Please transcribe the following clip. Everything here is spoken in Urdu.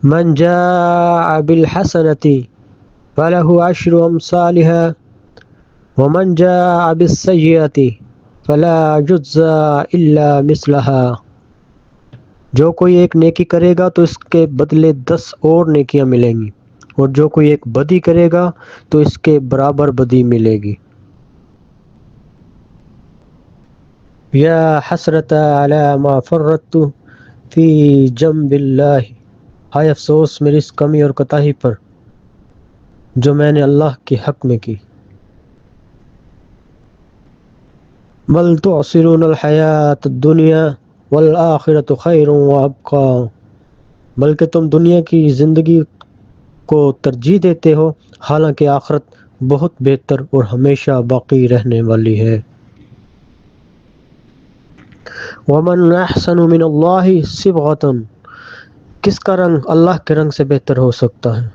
من جاء بالحسنة فله عشر أمثالها ومن جاء بالسيئة فلا يجزى إلا مثلها۔ جو کوئی ایک نیکی کرے گا تو اس کے بدلے 10 اور نیکیاں ملیں گی، اور جو کوئی ایک بدی کرے گا تو اس کے برابر بدی ملے گی۔ یا حسرت علی ما فرطت فی جنب اللہ، ہائے افسوس میری اس کمی اور کوتاہی پر جو میں نے اللہ کے حق میں کی۔ بل تؤثرون الحیات الدنیا والآخرۃ خیر وابقی، بلکہ تم دنیا کی زندگی کو ترجیح دیتے ہو، حالانکہ آخرت بہت بہتر اور ہمیشہ باقی رہنے والی ہے۔ ومن احسن من اللہ صبغۃ، کس کا رنگ اللہ کے رنگ سے بہتر ہو سکتا ہے؟